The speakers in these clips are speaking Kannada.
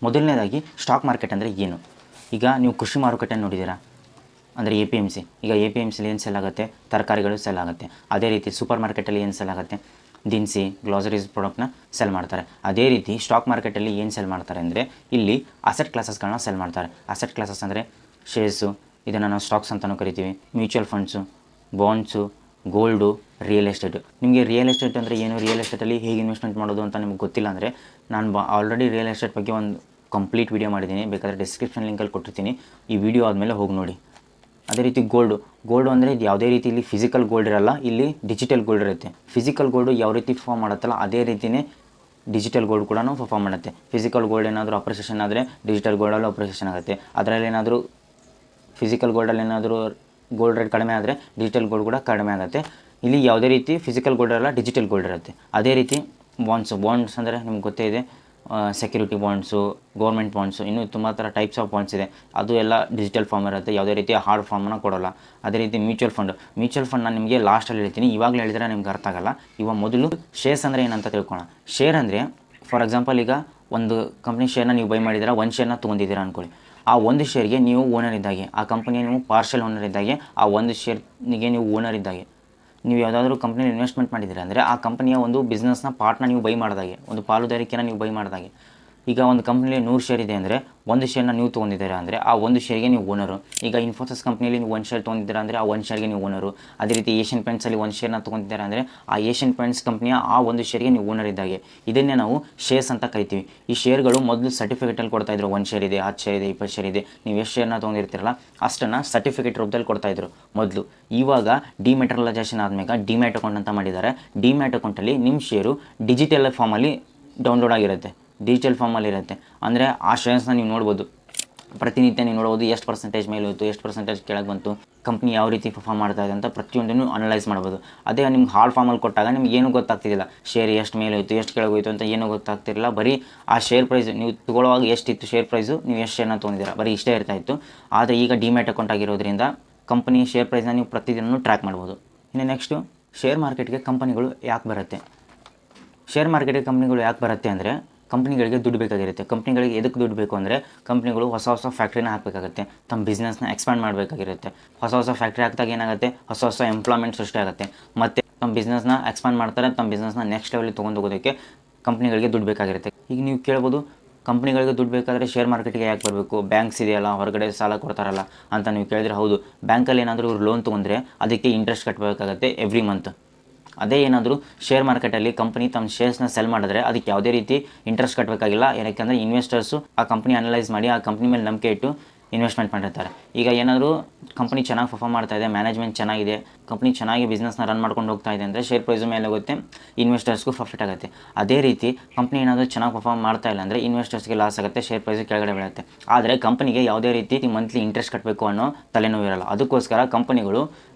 ಮೊದಲನೇದಾಗಿ ಸ್ಟಾಕ್ ಮಾರ್ಕೆಟ್ ಅಂದರೆ ಏನು? ಈಗ ನೀವು ಕೃಷಿ ಮಾರುಕಟ್ಟೆಯನ್ನು ನೋಡಿದ್ದೀರಾ, ಅಂದರೆ APMC. ಈಗ APMCಲಿ ಏನು ಸೆಲ್ ಆಗುತ್ತೆ? ತರಕಾರಿಗಳು ಸೆಲ್ ಆಗುತ್ತೆ. ಅದೇ ರೀತಿ ಸೂಪರ್ ಮಾರ್ಕೆಟಲ್ಲಿ ಏನು ಸೆಲ್ ಆಗುತ್ತೆ? ದಿನಸಿ, ಗ್ಲಾಸರೀಸ್ ಪ್ರಾಡಕ್ಟ್ನ ಸೆಲ್ ಮಾಡ್ತಾರೆ. ಅದೇ ರೀತಿ ಸ್ಟಾಕ್ ಮಾರ್ಕೆಟಲ್ಲಿ ಏನು ಸೆಲ್ ಮಾಡ್ತಾರೆ ಅಂದರೆ ಇಲ್ಲಿ ಅಸೆಟ್ ಕ್ಲಾಸಸ್ಗಳನ್ನ ಸೆಲ್ ಮಾಡ್ತಾರೆ. ಅಸೆಟ್ ಕ್ಲಾಸಸ್ ಅಂದರೆ ಶೇರ್ಸು, ಇದನ್ನು ನಾವು ಸ್ಟಾಕ್ಸ್ ಅಂತಲೂ ಕರಿತೀವಿ, mutual funds, bonds, gold, real estate. ನಿಮಗೆ ರಿಯಲ್ ಎಸ್ಟೇಟ್ ಅಂದರೆ ಏನು, ರಿಯಲ್ ಎಸ್ಟೇಟಲ್ಲಿ ಹೇಗೆ ಇನ್ವೆಸ್ಟ್ಮೆಂಟ್ ಮಾಡೋದು ಅಂತ ನಿಮ್ಗೆ ಗೊತ್ತಿಲ್ಲ ಅಂದರೆ ನಾನು ಆಲ್ರೆಡಿ ರಿಯಲ್ ಎಸ್ಟೇಟ್ ಬಗ್ಗೆ ಒಂದು ಕಂಪ್ಲೀಟ್ ವೀಡಿಯೋ ಮಾಡಿದ್ದೀನಿ, ಬೇಕಾದರೆ ಡಿಸ್ಕ್ರಿಪ್ಷನ್ ಲಿಂಕಲ್ಲಿ ಕೊಟ್ಟಿರ್ತೀನಿ, ಈ ವಿಡಿಯೋ ಆದಮೇಲೆ ಹೋಗಿ ನೋಡಿ. ಅದೇ ರೀತಿ ಗೋಲ್ಡು ಅಂದರೆ ಇದು ಯಾವುದೇ ರೀತಿ ಇಲ್ಲಿ ಫಿಸಿಕಲ್ ಗೋಲ್ಡ್ ಇರಲ್ಲ, ಇಲ್ಲಿ ಡಿಜಿಟಲ್ ಗೋಲ್ಡ್ ಇರುತ್ತೆ. ಫಿಸಿಕಲ್ ಗೋಲ್ಡು ಯಾವ ರೀತಿ ಪರ್ಫಾರ್ಮ್ ಮಾಡುತ್ತಲ್ಲ ಅದೇ ರೀತಿಯೇ ಡಿಜಿಟಲ್ ಗೋಲ್ಡ್ ಕೂಡ ಪರ್ಫಾರ್ಮ್ ಮಾಡುತ್ತೆ. ಫಿಸಿಕಲ್ ಗೋಲ್ಡ್ ಏನಾದರೂ ಅಪ್ರಿಸಿಯೇಷನ್ ಆದರೆ ಡಿಜಿಟಲ್ ಗೋಲ್ಡಲ್ಲೂ ಅಪ್ರಿಸಿಯೇಷನ್ ಆಗುತ್ತೆ. ಅದರಲ್ಲಿ ಏನಾದರೂ ಫಿಸಿಕಲ್ ಗೋಲ್ಡಲ್ಲಿ ಏನಾದರೂ ಗೋಲ್ಡ್ ರೇಟ್ ಕಡಿಮೆ ಆದರೆ ಡಿಜಿಟಲ್ ಗೋಲ್ಡ್ ಕೂಡ ಕಡಿಮೆ ಆಗುತ್ತೆ. ಇಲ್ಲಿ ಯಾವುದೇ ರೀತಿ ಫಿಸಿಕಲ್ ಗೋಲ್ಡ್ ಇರಲ್ಲ, ಡಿಜಿಟಲ್ ಗೋಲ್ಡ್ ಇರುತ್ತೆ. ಅದೇ ರೀತಿ ಬಾಂಡ್ಸ್ ಅಂದರೆ ನಿಮ್ಗೆ ಗೊತ್ತೇ ಇದೆ, ಸೆಕ್ಯೂರಿಟಿ ಬಾಂಡ್ಸು, ಗೌರ್ಮೆಂಟ್ ಬಾಂಡ್ಸು, ಇನ್ನೂ ತುಂಬ ಥರ ಟೈಪ್ಸ್ ಆಫ್ ಬಾಂಡ್ಸ್ ಇದೆ. ಅದು ಎಲ್ಲ ಡಿಜಿಟಲ್ ಫಾರ್ಮ್ ಇರುತ್ತೆ, ಯಾವುದೇ ರೀತಿ ಹಾರ್ಡ್ ಫಾರ್ಮನ್ನು ಕೊಡೋಲ್ಲ. ಅದೇ ರೀತಿ ಮ್ಯೂಚುವಲ್ ಫಂಡ್ ನಾನು ನಿಮಗೆ ಲಾಸ್ಟಲ್ಲಿ ಹೇಳ್ತೀನಿ, ಇವಾಗಲೇ ಹೇಳಿದರೆ ನಿಮ್ಗೆ ಅರ್ಥ ಆಗಲ್ಲ. ಇವಾಗ ಮೊದಲು ಶೇರ್ಸ್ ಅಂದರೆ ಏನಂತ ತಿಳ್ಕೊಳ್ಳೋಣ. ಶೇರ್ ಅಂದರೆ ಫಾರ್ ಎಕ್ಸಾಂಪಲ್ ಈಗ ಒಂದು ಕಂಪ್ನಿ ಶೇರ್ನ ನೀವು ಬೈ ಮಾಡಿದ್ದೀರಾ, ಒಂದು ಶೇರ್ನ ತೊಗೊಂಡಿದ್ದೀರಾ ಅಂದ್ಕೊಳ್ಳಿ. ಆ ಒಂದು ಶೇರ್ಗೆ ನೀವು ಓನರ್ ಇದ್ದಾಗೆ, ಆ ಕಂಪನಿಯ ನೀವು ಪಾರ್ಷಲ್ ಓನರ್ ಇದ್ದಾಗೆ, ಆ ಒಂದು ಶೇರ್ನಿಗೆ ನೀವು ಓನರ್ ಇದ್ದಾಗೆ. ನೀವು ಯಾವುದಾದ್ರೂ ಕಂಪ್ನಿಲಿ ಇನ್ವೆಸ್ಟ್ಮೆಂಟ್ ಮಾಡಿದ್ದೀರಾ ಅಂದರೆ ಆ ಕಂಪನಿಯ ಒಂದು ಬಿಸ್ನೆಸ್ನ ಪಾರ್ಟ್ನ ನೀವು ಬೈ ಮಾಡಿದಾಗೆ, ಒಂದು ಪಾಲುದಾರಿಕೆನ ನೀವು ಬೈ ಮಾಡಿದಾಗೆ. ಈಗ ಒಂದು ಕಂಪ್ನಿಲಿ 100 ಶೇರ್ ಇದೆ ಅಂದರೆ ಒಂದು ಶೇರ್ನ ನೀವು ತೊಗೊಂಡಿದ್ದೀರಾ ಅಂದರೆ ಆ ಒಂದು ಶೇರ್ಗೆ ನೀವು ಓನರು. ಈಗ ಇನ್ಫೋಸಿಸ್ ಕಂಪ್ನಿಯಲ್ಲಿ ನೀವು ಒಂದು ಶೇರ್ ತೊಗೊಂಡಿದ್ದೀರಾ ಅಂದರೆ ಆ ಒಂದು ಶೇರ್ಗೆ ನೀವು ಓನರು. ಅದೇ ರೀತಿ ಏಷ್ಯನ್ ಪೇಂಟ್ಸಲ್ಲಿ ಒಂದು ಶೇರ್ನ ತೊಗೊಂಡಿದ್ದೀರಾ ಅಂದರೆ ಆ ಏಷ್ಯನ್ ಪೇಂಟ್ಸ್ ಕಂಪ್ನಿಯ ಆ ಒಂದು ಶೇರ್ಗೆ ನೀವು ಓನರ್ ಇದ್ದಾಗೆ. ಇದನ್ನೇ ನಾವು ಶೇರ್ಸ್ ಅಂತ ಕರಿತೀವಿ. ಈ ಶೇರ್ಗಳು ಮೊದಲು ಸರ್ಟಿಫಿಕೇಟಲ್ಲಿ ಕೊಡ್ತಾಯಿದ್ರು, 1 ಶೇರ್ ಇದೆ, 10 ಶೇರ್ ಇದೆ, 20 ಶೇರ್ ಇದೆ, ನೀವು ಎಷ್ಟು ಶೇರ್ನ ತೊಗೊಂಡಿರ್ತೀರಲ್ಲ ಅಷ್ಟನ್ನು ಸರ್ಟಿಫಿಕೇಟ್ ರೂಪದಲ್ಲಿ ಕೊಡ್ತಾಯಿದ್ರು ಮೊದಲು. ಇವಾಗ ಡಿಮ್ಯಾಟರಲೈಸೇಷನ್ ಆದಮೇಲೆ ಡಿಮ್ಯಾಟ್ ಅಕೌಂಟ್ ಅಂತ ಮಾಡಿದ್ದಾರೆ. ಡಿಮ್ಯಾಟ್ ಅಕೌಂಟಲ್ಲಿ ನಿಮ್ಮ ಶೇರು ಡಿಜಿಟಲ್ ಫಾರ್ಮಲ್ಲಿ ಡೌನ್ಲೋಡ್ ಆಗಿರುತ್ತೆ, ಡಿಜಿಟಲ್ ಫಾರ್ಮಲ್ಲಿ ಇರುತ್ತೆ. ಅಂದರೆ ಆ ಶೇರ್ಸ್ನ ನೀವು ನೋಡ್ಬೋದು, ಪ್ರತಿನಿತ್ಯ ನೀವು ನೋಡ್ಬೋದು ಎಷ್ಟು ಪರ್ಸೆಂಟೇಜ್ ಮೇಲೆ ಹೋಯಿತು, ಎಷ್ಟು ಪರ್ಸೆಂಟೇಜ್ ಕೆಳಗೆ ಬಂತು, ಕಂಪ್ನಿ ಯಾವ ರೀತಿ ಪರ್ಫಾರ್ಮ್ ಮಾಡ್ತಾ ಇದೆ ಅಂತ ಪ್ರತಿಯೊಂದನ್ನು ಅನಲೈಸ್ ಮಾಡ್ಬೋದು. ಅದೇ ನಿಮ್ಗೆ ಹಾರ್ಡ್ ಫಾರ್ಮಲ್ಲಿ ಕೊಟ್ಟಾಗ ನಿಮ್ಗೆ ಏನೂ ಗೊತ್ತಾಗ್ತಿದ್ದಿಲ್ಲ, ಶೇರ್ ಎಷ್ಟು ಮೇಲೆ ಹೋಯಿತು, ಎಷ್ಟು ಕೆಳಗೆ ಹೋಯಿತು ಅಂತ ಏನೂ ಗೊತ್ತಾಗ್ತಿರಲಿಲ್ಲ. ಬರೀ ಆ ಶೇರ್ ಪ್ರೈಸ್ ನೀವು ತೊಗೊಳ್ಳುವಾಗ ಎಷ್ಟಿತ್ತು ಶೇರ್ ಪ್ರೈಸು, ನೀವು ಎಷ್ಟು ಶೇರ್ನ ತೊಗೊಂಡಿದ್ದೀರಾ, ಬರೀ ಇಷ್ಟೇ ಇರ್ತಾಯಿತ್ತು. ಆದರೆ ಈಗ ಡಿಮ್ಯಾಟ್ ಅಕೌಂಟ್ ಆಗಿರೋದ್ರಿಂದ ಕಂಪನಿ ಶೇರ್ ಪ್ರೈಸ್ನ ನೀವು ಪ್ರತಿದಿನ ಟ್ರ್ಯಾಕ್ ಮಾಡ್ಬೋದು. ಇನ್ನು ನೆಕ್ಸ್ಟು ಶೇರ್ ಮಾರ್ಕೆಟ್ಗೆ ಕಂಪನಿಗಳು ಯಾಕೆ ಬರುತ್ತೆ? ಶೇರ್ ಮಾರ್ಕೆಟ್ಗೆ ಕಂಪ್ನಿಗಳು ಯಾಕೆ ಬರುತ್ತೆ ಅಂದರೆ ಕಂಪ್ನಿಗಳಿಗೆ ದುಡ್ಡು ಬೇಕಾಗಿರುತ್ತೆ. ಕಂಪ್ನಿಗಳಿಗೆ ಎದಕ್ಕೆ ದುಡ್ಡು ಬೇಕು ಅಂದರೆ ಕಂಪ್ನಿಗಳು ಹೊಸ ಫ್ಯಾಕ್ಟ್ರಿನ ಹಾಕಬೇಕಾಗುತ್ತೆ, ತಮ್ಮ ಬಿಸ್ನೆಸ್ನ ಎಕ್ಸ್ಪ್ಯಾಂಡ್ ಮಾಡಬೇಕಾಗಿರುತ್ತೆ. ಹೊಸ ಫ್ಯಾಕ್ಟ್ರಿ ಹಾಕಿದಾಗ ಏನಾಗುತ್ತೆ, ಹೊಸ ಎಂಪ್ಲಾಯ್ಮೆಂಟ್ ಸೃಷ್ಟಿ ಆಗುತ್ತೆ. ಮತ್ತು ತಮ್ಮ ಬಿಸ್ನೆಸ್ನ ಎಕ್ಸ್ಪ್ಯಾಂಡ್ ಮಾಡ್ತಾರೆ, ತಮ್ಮ ಬಿಸ್ನೆಸ್ನ ನೆಕ್ಸ್ಟ್ ಲೆವೆಲಿಗೆ ತೊಗೊಂಡು ಹೋಗೋದಕ್ಕೆ ಕಂಪ್ನಿಗಳಿಗೆ ದುಡ್ಡು ಬೇಕಾಗಿರುತ್ತೆ. ಈಗ ನೀವು ಕೇಳ್ಬೋದು, ಕಂಪ್ನಿಗಳಿಗೆ ದುಡ್ಡು ಬೇಕಾದರೆ ಶೇರ್ ಮಾರ್ಕೆಟ್ಗೆ ಯಾಕೆ ಬರಬೇಕು, ಬ್ಯಾಂಕ್ಸ್ ಇದೆಯಲ್ಲ, ಹೊರಗಡೆ ಸಾಲ ಕೊಡ್ತಾರಲ್ಲ ಅಂತ ನೀವು ಕೇಳಿದ್ರೆ, ಹೌದು, ಬ್ಯಾಂಕಲ್ಲಿ ಏನಾದರೂ ಇವ್ರು ಲೋನ್ ತೊಗೊಂಡ್ರೆ ಅದಕ್ಕೆ ಇಂಟ್ರೆಸ್ಟ್ ಕಟ್ಟಬೇಕಾಗುತ್ತೆ ಎವ್ರಿ ಮಂತ್. ಅದೇ ಏನಾದರೂ ಶೇರ್ ಮಾರ್ಕೆಟಲ್ಲಿ ಕಂಪ್ನಿ ತಮ್ಮ ಶೇರ್ಸ್ನ ಸೆಲ್ ಮಾಡಿದ್ರೆ ಅದಕ್ಕೆ ಯಾವುದೇ ರೀತಿ ಇಂಟ್ರೆಸ್ಟ್ ಕಟ್ಟಬೇಕಾಗಿಲ್ಲ. ಯಾಕೆಂದರೆ ಇನ್ವೆಸ್ಟರ್ಸು ಆ ಕಂಪ್ನಿ ಅನಲೈಸ್ ಮಾಡಿ ಆ ಕಂಪ್ನಿ ಮೇಲೆ ನಂಬಿಕೆ ಇಟ್ಟು ಇನ್ವೆಸ್ಟ್ಮೆಂಟ್ ಮಾಡಿರ್ತಾರೆ. ಈಗ ಏನಾದರೂ ಕಂಪ್ನಿ ಚೆನ್ನಾಗಿ ಪರ್ಫಾರ್ಮ್ ಮಾಡ್ತಾ ಇದೆ, ಮ್ಯಾನೇಜ್ಮೆಂಟ್ ಚೆನ್ನಾಗಿದೆ, ಕಂಪ್ನಿ ಚೆನ್ನಾಗಿ ಬಿಸ್ನೆಸ್ನ ರನ್ ಮಾಡ್ಕೊಂಡು ಹೋಗ್ತಾ ಇದೆ ಅಂದರೆ ಶೇರ್ ಪ್ರೈಸು ಮೇಲೆ ಹೋಗುತ್ತೆ, ಇನ್ವೆಸ್ಟರ್ಸ್ಗೂ ಪ್ರಾಫಿಟ್ ಆಗುತ್ತೆ. ಅದೇ ರೀತಿ ಕಂಪ್ನಿ ಏನಾದರೂ ಚೆನ್ನಾಗಿ ಪರ್ಫಾರ್ಮ್ ಮಾಡ್ತಾ ಇಲ್ಲ ಅಂದರೆ ಇನ್ವೆಸ್ಟರ್ಸ್ಗೆ ಲಾಸ್ ಆಗುತ್ತೆ, ಶೇರ್ ಪ್ರೈಸು ಕೆಳಗಡೆ ಬೀಳುತ್ತೆ. ಆದರೆ ಕಂಪನಿಗೆ ಯಾವುದೇ ರೀತಿ ಮಂತ್ಲಿ ಇಂಟ್ರೆಸ್ಟ್ ಕಟ್ಟಬೇಕು ಅನ್ನೋ ತಲೆನೋವು ಇರಲ್ಲ. ಅದಕ್ಕೋಸ್ಕರ ಕಂಪನಿಗಳು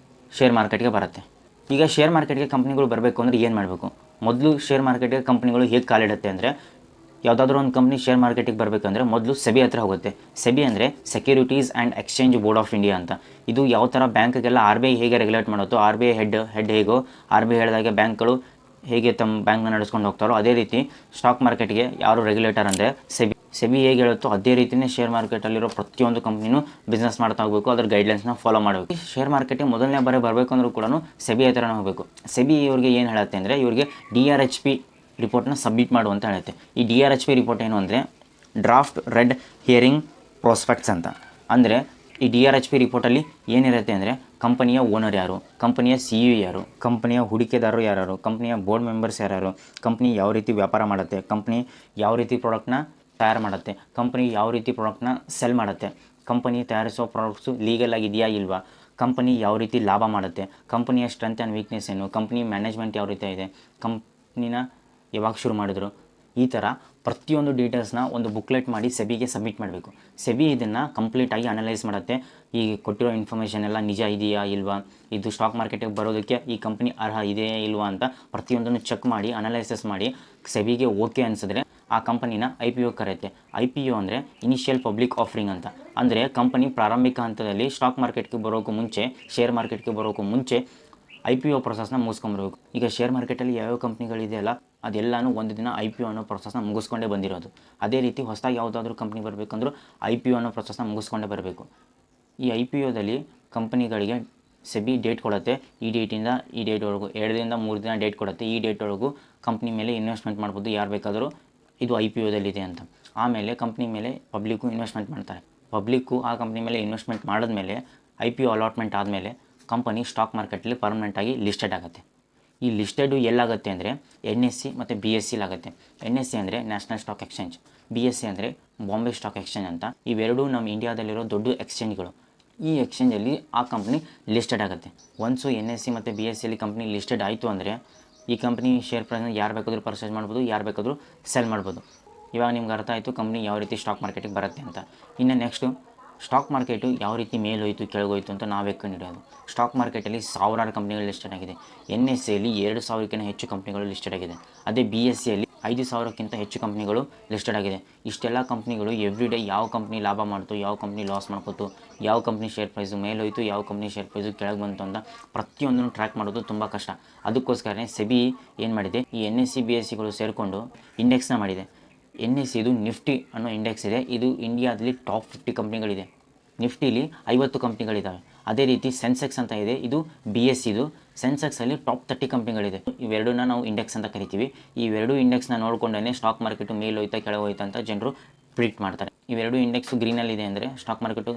ಶೇರ್ ಮಾರ್ಕೆಟ್ಗೆ ಬರುತ್ತೆ. ಈಗ ಶೇರ್ ಮಾರ್ಕೆಟ್ಗೆ ಕಂಪ್ನಿಗಳು ಬರಬೇಕು ಅಂದರೆ ಏನು ಮಾಡಬೇಕು? ಮೊದಲು ಶೇರ್ ಮಾರ್ಕೆಟ್ಗೆ ಕಂಪ್ನಿಗಳು ಹೇಗೆ ಕಾಲಿಡುತ್ತೆ ಅಂದರೆ, ಯಾವುದಾದ್ರೂ ಒಂದು ಕಂಪ್ನಿ ಶೇರ್ ಮಾರ್ಕೆಟಿಗೆ ಬರಬೇಕಂದ್ರೆ ಮೊದಲು ಸೆಬಿ ಹತ್ರ ಹೋಗುತ್ತೆ. ಸೆಬಿ ಅಂದರೆ securities and exchange board of India ಅಂತ. ಇದು ಯಾವ ಥರ ಬ್ಯಾಂಕ್ಗೆಲ್ಲ RBI ಹೇಗೆ ರೆಗ್ಯುಲೇಟ್ ಮಾಡುತ್ತೋ, RBI ಹೆಡ್ ಹೇಗೋ, RBI ಹೇಳಿದಾಗೆ ಬ್ಯಾಂಕ್ಗಳು ಹೇಗೆ ತಮ್ಮ ಬ್ಯಾಂಕ್ನ ನಡೆಸ್ಕೊಂಡು ಹೋಗ್ತಾರೋ ಅದೇ ರೀತಿ ಸ್ಟಾಕ್ ಮಾರ್ಕೆಟ್ಗೆ ಯಾರು ರೆಗ್ಯುಲೇಟರ್ ಅಂದರೆ ಸೆಬಿ ಹೇಗೆ ಹೇಳುತ್ತೋ ಅದೇ ರೀತಿಯೇ ಶೇರ್ ಮಾರ್ಕೆಟಲ್ಲಿರೋ ಪ್ರತಿಯೊಂದು ಕಂಪ್ನಿನೂ ಬಿಸ್ನೆಸ್ ಮಾಡ್ತಾ ಹೋಗಬೇಕು, ಅದರ ಗೈಡ್ಲೈನ್ಸ್ನ ಫಾಲೋ ಮಾಡಬೇಕು. ಶೇರ್ ಮಾರ್ಕೆಟಿಗೆ ಮೊದಲನೇ ಬಾರಿ ಬರಬೇಕು ಅಂದರೂ ಕೂಡ ಸೆಬಿ ಹತ್ರನೇ ಹೋಗಬೇಕು. ಸೆಬಿ ಇವ್ರಿಗೆ ಏನು ಹೇಳುತ್ತೆ ಅಂದರೆ, ಇವ್ರಿಗೆ DRHP ರಿಪೋರ್ಟ್ನ ಸಬ್ಮಿಟ್ ಮಾಡು ಅಂತ ಹೇಳುತ್ತೆ. ಈ DRHP ರಿಪೋರ್ಟ್ ಏನು ಅಂದರೆ ಡ್ರಾಫ್ಟ್ ರೆಡ್ ಹಿಯರಿಂಗ್ ಪ್ರಾಸ್ಪೆಕ್ಟ್ಸ್ ಅಂತ. ಅಂದರೆ ಈ DRHP ರಿಪೋರ್ಟಲ್ಲಿ ಏನಿರುತ್ತೆ ಅಂದರೆ ಕಂಪನಿಯ ಓನರ್ ಯಾರು, ಕಂಪನಿಯ CEO ಯಾರು, ಕಂಪನಿಯ ಹೂಡಿಕೆದಾರರು ಯಾರು, ಕಂಪನಿಯ ಬೋರ್ಡ್ ಮೆಂಬರ್ಸ್ ಯಾರು, ಕಂಪ್ನಿ ಯಾವ ರೀತಿ ವ್ಯಾಪಾರ ಮಾಡುತ್ತೆ, ಕಂಪ್ನಿ ಯಾವ ರೀತಿ ಪ್ರಾಡಕ್ಟ್ನ ತಯಾರು ಮಾಡುತ್ತೆ, ಕಂಪನಿ ಯಾವ ರೀತಿ ಪ್ರಾಡಕ್ಟ್ನ ಸೆಲ್ ಮಾಡುತ್ತೆ, ಕಂಪನಿ ತಯಾರಿಸೋ ಪ್ರಾಡಕ್ಟ್ಸು ಲೀಗಲ್ ಆಗಿದೆಯಾ ಇಲ್ವಾ, ಕಂಪನಿ ಯಾವ ರೀತಿ ಲಾಭ ಮಾಡುತ್ತೆ, ಕಂಪನಿಯ ಸ್ಟ್ರೆಂತ್ ಆ್ಯಂಡ್ ವೀಕ್ನೆಸ್ ಏನು, ಕಂಪ್ನಿ ಮ್ಯಾನೇಜ್ಮೆಂಟ್ ಯಾವ ರೀತಿ ಇದೆ, ಕಂಪ್ನಿನ ಯಾವಾಗ ಶುರು ಮಾಡಿದ್ರು, ಈ ಥರ ಪ್ರತಿಯೊಂದು ಡೀಟೇಲ್ಸ್ನ ಒಂದು ಬುಕ್ಲೆಟ್ ಮಾಡಿ ಸೆಬಿಗೆ ಸಬ್ಮಿಟ್ ಮಾಡಬೇಕು. ಸೆಬಿ ಇದನ್ನು ಕಂಪ್ಲೀಟಾಗಿ ಅನಲೈಸ್ ಮಾಡುತ್ತೆ. ಈ ಕೊಟ್ಟಿರೋ ಇನ್ಫಾರ್ಮೇಷನ್ ಎಲ್ಲ ನಿಜ ಇದೆಯಾ ಇಲ್ವಾ, ಇದು ಸ್ಟಾಕ್ ಮಾರ್ಕೆಟಿಗೆ ಬರೋದಕ್ಕೆ ಈ ಕಂಪ್ನಿ ಅರ್ಹ ಇದೆಯಾ ಇಲ್ವಾ ಅಂತ ಪ್ರತಿಯೊಂದನ್ನು ಚೆಕ್ ಮಾಡಿ ಅನಲೈಸಸ್ ಮಾಡಿ ಸೆಬಿಗೆ ಓಕೆ ಅನಿಸಿದ್ರೆ ಆ ಕಂಪನಿನ IPO ಕರೆಯುತ್ತೆ. IPO ಅಂದರೆ ಇನಿಷಿಯಲ್ ಪಬ್ಲಿಕ್ ಆಫರಿಂಗ್ ಅಂತ. ಅಂದರೆ ಕಂಪನಿ ಪ್ರಾರಂಭಿಕ ಹಂತದಲ್ಲಿ ಸ್ಟಾಕ್ ಮಾರ್ಕೆಟ್ಗೆ ಬರೋಕ್ಕೂ ಮುಂಚೆ, ಶೇರ್ ಮಾರ್ಕೆಟ್ಗೆ ಬರೋಕ್ಕೂ ಮುಂಚೆ IPO ಪ್ರೊಸೆಸ್ನ ಮುಗಿಸ್ಕೊಂಬರ್ಬೇಕು. ಈಗ ಶೇರ್ ಮಾರ್ಕೆಟಲ್ಲಿ ಯಾವ್ಯಾವ ಕಂಪ್ನಿಗಳಿದೆಯಲ್ಲ ಅದೆಲ್ಲನೂ ಒಂದು ದಿನ IPO ಅನ್ನೋ ಪ್ರೊಸೆಸ್ನ ಮುಗಿಸ್ಕೊಂಡೇ ಬಂದಿರೋದು. ಅದೇ ರೀತಿ ಹೊಸದಾಗಿ ಯಾವುದಾದ್ರೂ ಕಂಪ್ನಿ ಬರಬೇಕಂದ್ರೂ IPO ಅನ್ನೋ ಪ್ರೊಸೆಸ್ನ ಮುಗಿಸ್ಕೊಂಡೇ ಬರಬೇಕು. ಈ IPOದಲ್ಲಿ ಕಂಪನಿಗಳಿಗೆ ಸೆಬಿ ಡೇಟ್ ಕೊಡುತ್ತೆ. ಈ ಡೇಟಿಂದ ಈ ಡೇಟ್ವರೆಗೂ 2 ರಿಂದ 3 ದಿನ ಡೇಟ್ ಕೊಡುತ್ತೆ. ಈ ಡೇಟ್ವರೆಗೂ ಕಂಪ್ನಿ ಮೇಲೆ ಇನ್ವೆಸ್ಟ್ಮೆಂಟ್ ಮಾಡ್ಬೋದು ಯಾರು ಬೇಕಾದರೂ, ಇದು IPOದಲ್ಲಿದೆ ಅಂತ. ಆಮೇಲೆ ಕಂಪ್ನಿ ಮೇಲೆ ಪಬ್ಲಿಕ್ಕು ಇನ್ವೆಸ್ಟ್ಮೆಂಟ್ ಮಾಡ್ತಾರೆ. ಪಬ್ಲಿಕ್ಕು ಆ ಕಂಪ್ನಿ ಮೇಲೆ ಇನ್ವೆಸ್ಟ್ಮೆಂಟ್ ಮಾಡಿದ್ಮೇಲೆ IPO ಅಲಾಟ್ಮೆಂಟ್ ಆದಮೇಲೆ ಕಂಪನಿ ಸ್ಟಾಕ್ ಮಾರ್ಕೆಟಲ್ಲಿ ಪರ್ಮನೆಂಟಾಗಿ ಲಿಸ್ಟೆಡ್ ಆಗುತ್ತೆ. ಈ ಲಿಸ್ಟೆಡು ಎಲ್ಲಾಗುತ್ತೆ ಅಂದರೆ NSE ಮತ್ತು BSE ಆಗುತ್ತೆ. NSE ಅಂದರೆ ನ್ಯಾಷನಲ್ ಸ್ಟಾಕ್ ಎಕ್ಸ್ಚೇಂಜ್, BSE ಅಂದರೆ ಬಾಂಬೆ ಸ್ಟಾಕ್ ಎಕ್ಸ್ಚೇಂಜ್ ಅಂತ. ಇವೆರಡೂ ನಮ್ಮ ಇಂಡಿಯಾದಲ್ಲಿರೋ ದೊಡ್ಡ ಎಕ್ಸ್ಚೇಂಜ್ಗಳು. ಈ ಎಕ್ಸ್ಚೇಂಜಲ್ಲಿ ಆ ಕಂಪ್ನಿ ಲಿಸ್ಟೆಡ್ ಆಗುತ್ತೆ. ಒನ್ಸು NSE ಮತ್ತು BSEಯಲ್ಲಿ ಕಂಪ್ನಿ ಲಿಸ್ಟೆಡ್ ಆಯಿತು ಅಂದರೆ ಈ ಕಂಪ್ನಿ ಶೇರ್ ಪ್ರೈಸ್ನ ಯಾರು ಬೇಕಾದರೂ ಪರ್ಚೇಸ್ ಮಾಡ್ಬೋದು, ಯಾರು ಬೇಕಾದರೂ ಸೆಲ್ ಮಾಡ್ಬೋದು. ಇವಾಗ ನಿಮ್ಗೆ ಅರ್ಥ ಆಯಿತು ಕಂಪ್ನಿ ಯಾವ ರೀತಿ ಸ್ಟಾಕ್ ಮಾರ್ಕೆಟಿಗೆ ಬರುತ್ತೆ ಅಂತ. ಇನ್ನು ನೆಕ್ಸ್ಟು ಸ್ಟಾಕ್ ಮಾರ್ಕೆಟು ಯಾವ ರೀತಿ ಮೇಲೋಯ್ತು ಕೆಳಗೋಯ್ತು ಅಂತ ನಾವೇ ಕಂಡುಹಿಡಿಯೋದು. ಸ್ಟಾಕ್ ಮಾರ್ಕೆಟಲ್ಲಿ ಸಾವಿರಾರು ಕಂಪ್ನಿಗಳು ಲಿಸ್ಟೆಡ್ ಆಗಿದೆ. NSEಯಲ್ಲಿ 2000ಕ್ಕಿಂತ ಹೆಚ್ಚು ಕಂಪ್ನಿಗಳು ಲಿಸ್ಟೆಡ್ ಆಗಿದೆ. ಅದೇ BSEಯಲ್ಲಿ 5000ಕ್ಕಿಂತ ಹೆಚ್ಚು ಕಂಪ್ನಿಗಳು ಲಿಸ್ಟೆಡ್ ಆಗಿದೆ. ಇಷ್ಟೆಲ್ಲ ಕಂಪ್ನಿಗಳು ಎವ್ರಿ ಡೇ ಯಾವ ಕಂಪ್ನಿ ಲಾಭ ಮಾಡ್ತು, ಯಾವ ಕಂಪ್ನಿ ಲಾಸ್ ಮಾಡ್ಕೋತು, ಯಾವ ಕಂಪ್ನಿ ಶೇರ್ ಪ್ರೈಸು ಮೇಲೋಯ್ತು, ಯಾವ ಕಂಪ್ನಿ ಶೇರ್ ಪ್ರೈಸು ಕೆಳಗೆ ಬಂತು ಅಂತ ಪ್ರತಿಯೊಂದನ್ನು ಟ್ರ್ಯಾಕ್ ಮಾಡೋದು ತುಂಬ ಕಷ್ಟ. ಅದಕ್ಕೋಸ್ಕರನೇ ಸೆಬಿ ಏನು ಮಾಡಿದೆ, ಈ NSE BSEಗಳು ಸೇರಿಕೊಂಡು ಇಂಡೆಕ್ಸ್ನ ಮಾಡಿದೆ. NSE ಇದು ನಿಫ್ಟಿ ಅನ್ನೋ ಇಂಡೆಕ್ಸ್ ಇದೆ. ಇದು ಇಂಡಿಯಾದಲ್ಲಿ ಟಾಪ್ 50 ಕಂಪ್ನಿಗಳಿದೆ. ನಿಫ್ಟಿಲಿ 50 ಕಂಪ್ನಿಗಳಿದ್ದಾವೆ. ಅದೇ ರೀತಿ ಸೆನ್ಸೆಕ್ಸ್ ಅಂತ ಇದೆ, ಇದು BSEದು. ಸೆನ್ಸೆಕ್ಸಲ್ಲಿ ಟಾಪ್ 30 ಕಂಪ್ನಿಗಳಿದೆ. ಇವೆರಡನ್ನ ನಾವು ಇಂಡೆಕ್ಸ್ ಅಂತ ಕರಿತೀವಿ. ಇವೆರಡು ಇಂಡೆಕ್ಸ್ನ ನೋಡಿಕೊಂಡೇ ಸ್ಟಾಕ್ ಮಾರ್ಕೆಟು ಮೇಲೋಯ್ತಾ ಕೆಳಗೋಯ್ತಾ ಅಂತ ಜನರು ಪ್ರಿಡಿಕ್ಟ್ ಮಾಡ್ತಾರೆ. ಇವೆರಡು ಇಂಡೆಕ್ಸು ಗ್ರೀನಲ್ಲಿದೆ ಅಂದರೆ ಸ್ಟಾಕ್ ಮಾರ್ಕೆಟು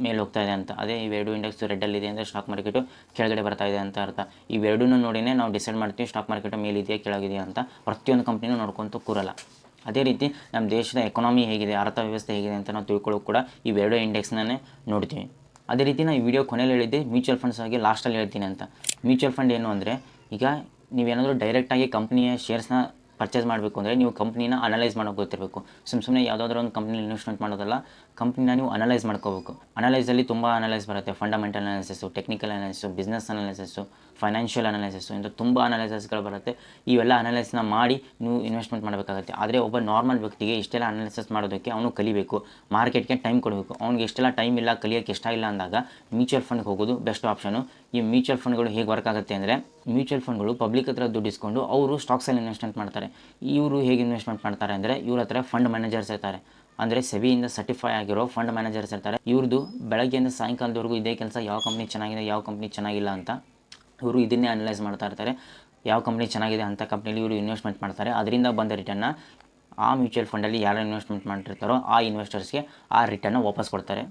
ಮೇಲೆ ಹೋಗ್ತಾ ಇದೆ ಅಂತ. ಅದೇ ಇವೆರಡು ಇಂಡೆಕ್ಸು ರೆಡ್ಡಲ್ಲಿದೆ ಅಂದರೆ ಸ್ಟಾಕ್ ಮಾರ್ಕೆಟು ಕೆಳಗಡೆ ಬರ್ತಾ ಇದೆ ಅಂತ ಅರ್ಥ. ಇವೆರಡನ್ನೂ ನೋಡಿನೇ ನಾವು ಡಿಸೈಡ್ ಮಾಡ್ತೀವಿ ಸ್ಟಾಕ್ ಮಾರ್ಕೆಟು ಮೇಲಿದೆಯಾ ಕೆಳಗಿದೆಯಾ ಅಂತ. ಪ್ರತಿಯೊಂದು ಕಂಪ್ನಿನೂ ನೋಡ್ಕೊತ ಕೂರಲ್ಲ. ಅದೇ ರೀತಿ ನಮ್ಮ ದೇಶದ ಎಕಾನಮಿ ಹೇಗಿದೆ, ಅರ್ಥವ್ಯವಸ್ಥೆ ಹೇಗಿದೆ ಅಂತ ನಾವು ತಿಳ್ಕೊಳ್ಳೋಕೆ ಕೂಡ ಇವೆರಡು ಇಂಡೆಕ್ಸ್ನೇ ನೋಡ್ತೀವಿ. ಅದೇ ರೀತಿ ನಾನು ಈ ವಿಡಿಯೋ ಕೊನೆಯಲ್ಲಿ ಹೇಳಿದ್ದೆ ಮ್ಯೂಚುವಲ್ ಫಂಡ್ಸ್ ಆಗಿ ಲಾಸ್ಟಲ್ಲಿ ಹೇಳ್ತೀನಿ ಅಂತ. ಮ್ಯೂಚುವಲ್ ಫಂಡ್ ಏನು ಅಂದರೆ, ಈಗ ನೀವೇನಾದರೂ ಡೈರೆಕ್ಟಾಗಿ ಕಂಪ್ನಿಯ ಶೇರ್ಸ್ನ ಪರ್ಚೇಸ್ ಮಾಡಬೇಕು ಅಂದರೆ ನೀವು ಕಂಪ್ನಿನ ಅನಲೈಸ್ ಮಾಡೋಕೆ ಗೊತ್ತಿರಬೇಕು. ಸುಮ್ಮನೆ ಯಾವುದಾದ್ರೂ ಒಂದು ಕಂಪ್ನಿಲಿ ಇನ್ವೆಸ್ಟ್ಮೆಂಟ್ ಮಾಡೋದಲ್ಲ, ಕಂಪ್ನಿನ ನೀವು ಅನಲೈಸ್ ಮಾಡ್ಕೋಬೇಕು. ಅನಲೈಸಲ್ಲಿ ತುಂಬ ಅನಲೈಸ್ ಬರುತ್ತೆ. Fundamental analysis, technical analysis, business analysis, financial analysis ಇಂಥ ತುಂಬ ಅನಾಲಿಸಿಸ್ಗಳು ಬರುತ್ತೆ. ಇವೆಲ್ಲ ಅನಾಲಿಸ್ನ ಮಾಡಿ ನೀವು ಇನ್ವೆಸ್ಟ್ಮೆಂಟ್ ಮಾಡಬೇಕಾಗುತ್ತೆ. ಆದರೆ ಒಬ್ಬ ನಾರ್ಮಲ್ ವ್ಯಕ್ತಿಗೆ ಇಷ್ಟೆಲ್ಲ ಅನಾಲಿಸಿಸ್ ಮಾಡೋದಕ್ಕೆ ಅವನು ಕಲಿಬೇಕು, ಮಾರ್ಕೆಟ್ಗೆ ಟೈಮ್ ಕೊಡಬೇಕು. ಅವ್ನಿಗೆ ಇಷ್ಟೆಲ್ಲ ಟೈಮ್ ಇಲ್ಲ, ಕಲಿಯೋಕ್ಕೆ ಇಷ್ಟ ಇಲ್ಲ ಅಂದಾಗ ಮ್ಯೂಚುವಲ್ ಫಂಡ್ಗೆ ಹೋಗೋದು ಬೆಸ್ಟ್ ಆಪ್ಷನು. ಈ ಮ್ಯೂಚುವಲ್ ಫಂಡ್ಗಳು ಹೇಗೆ ವರ್ಕ್ ಆಗುತ್ತೆ ಅಂದರೆ, ಮ್ಯೂಚುವಲ್ ಫಂಡ್ಗಳು ಪಬ್ಲಿಕ್ ಹತ್ರ ದುಡ್ಡು ಇಸ್ಕೊಂಡು ಅವರು ಸ್ಟಾಕ್ಸಲ್ಲಿ ಇನ್ವೆಸ್ಟ್ಮೆಂಟ್ ಮಾಡ್ತಾರೆ. ಇವರು ಹೇಗೆ ಇನ್ವೆಸ್ಟ್ಮೆಂಟ್ ಮಾಡ್ತಾರೆ ಅಂದರೆ, ಇವ್ರ ಹತ್ರ ಫಂಡ್ ಮ್ಯಾನೇಜರ್ಸ್ ಇರ್ತಾರೆ. ಅಂದರೆ ಸೆಬಿಯಿಂದ ಸರ್ಟಿಫೈ ಆಗಿರೋ ಫಂಡ್ ಮ್ಯಾನೇಜರ್ಸ್ ಇರ್ತಾರೆ. ಇವ್ರದ್ದು ಬೆಳಗ್ಗೆಯಿಂದ ಸಾಯಂಕಾಲದವರೆಗೂ ಇದೇ ಕೆಲಸ, ಯಾವ ಕಂಪ್ನಿ ಚೆನ್ನಾಗಿದೆ, ಯಾವ ಕಂಪ್ನಿ ಚೆನ್ನಾಗಿಲ್ಲ ಅಂತ ಇವರು ಇದನ್ನೇ ಅನಲೈಸ್ ಮಾಡ್ತಾ ಇರ್ತಾರೆ. ಯಾವ ಕಂಪ್ನಿ ಚೆನ್ನಾಗಿದೆ ಅಂಥ ಕಂಪ್ನಿಲಿ ಇವರು ಇನ್ವೆಸ್ಟ್ಮೆಂಟ್ ಮಾಡ್ತಾರೆ. ಅದರಿಂದ ಬಂದ ರಿಟರ್ನ್ನ ಆ ಮ್ಯೂಚುವಲ್ ಫಂಡಲ್ಲಿ ಯಾರು ಇನ್ವೆಸ್ಟ್ಮೆಂಟ್ ಮಾಡಿರ್ತಾರೋ ಆ ಇನ್ವೆಸ್ಟರ್ಸ್ಗೆ ಆ ರಿಟರ್ನ್ನ ವಾಪಸ್ ಕೊಡ್ತಾರೆ.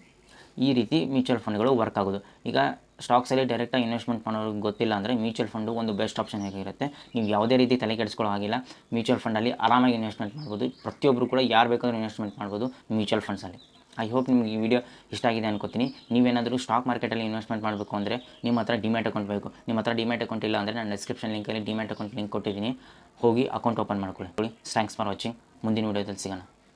ಈ ರೀತಿ ಮ್ಯೂಚುವಲ್ ಫಂಡ್ಗಳು ವರ್ಕ್ ಆಗೋದು. ಈಗ ಸ್ಟಾಕ್ಸಲ್ಲಿ ಡೈರೆಕ್ಟಾಗಿ ಇನ್ವೆಸ್ಟ್ಮೆಂಟ್ ಮಾಡೋರಿಗೆ ಗೊತ್ತಿಲ್ಲ ಅಂದರೆ ಮ್ಯೂಚುವಲ್ ಫಂಡು ಒಂದು ಬೆಸ್ಟ್ ಆಪ್ಷನ್ ಹೇಗಿರುತ್ತೆ. ನೀವು ಯಾವುದೇ ರೀತಿ ತಲೆ ಕೆಡಿಸ್ಕೊಳ್ಳೋ ಆಗಿಲ್ಲ, ಮ್ಯೂಚುವಲ್ ಫಂಡಲ್ಲಿ ಆರಾಮಾಗಿ ಇನ್ವೆಸ್ಟ್ಮೆಂಟ್ ಮಾಡ್ಬೋದು. ಪ್ರತಿಯೊಬ್ಬರು ಕೂಡ ಯಾರು ಬೇಕಾದರೂ ಇನ್ವೆಸ್ಟ್ಮೆಂಟ್ ಮಾಡ್ಬೋದು ಮ್ಯೂಚುವಲ್ ಫಂಡ್ಸಲ್ಲಿ. ಐ ಹೋಪ್ ನಿಮಗೆ ಈ ವಿಡಿಯೋ ಇಷ್ಟ ಆಗಿದೆ ಅನ್ಕೋತೀನಿ. ನೀವೇನಾದರೂ ಸ್ಟಾಕ್ ಮಾರ್ಕೆಟಲ್ಲಿ ಇನ್ವೆಸ್ಟ್ಮೆಂಟ್ ಮಾಡಬೇಕು ಅಂದರೆ ನಿಮ್ಮ ಹತ್ರ ಡಿಮ್ಯಾಟ್ ಅಕೌಂಟ್ ಬೇಕು. ನಿಮ್ಮ ಹತ್ರ ಡಿಮ್ಯಾಟ್ ಅಕೌಂಟ್ ಇಲ್ಲ ಅಂದರೆ ನಾನು ಡಿಸ್ಕ್ರಿಪ್ಷನ್ ಲಿಂಕಲ್ಲಿ ಡಿಮ್ಯಾಟ್ ಅಕೌಂಟ್ ಲಿಂಕ್ ಕೊಟ್ಟಿದ್ದೀನಿ, ಹೋಗಿ ಅಕೌಂಟ್ ಓಪನ್ ಮಾಡ್ಕೊಳ್ಳಿ. Thanks for watching. ಮುಂದಿನ ವಿಡಿಯೋದಲ್ಲಿ ಸಿಗೋಣ.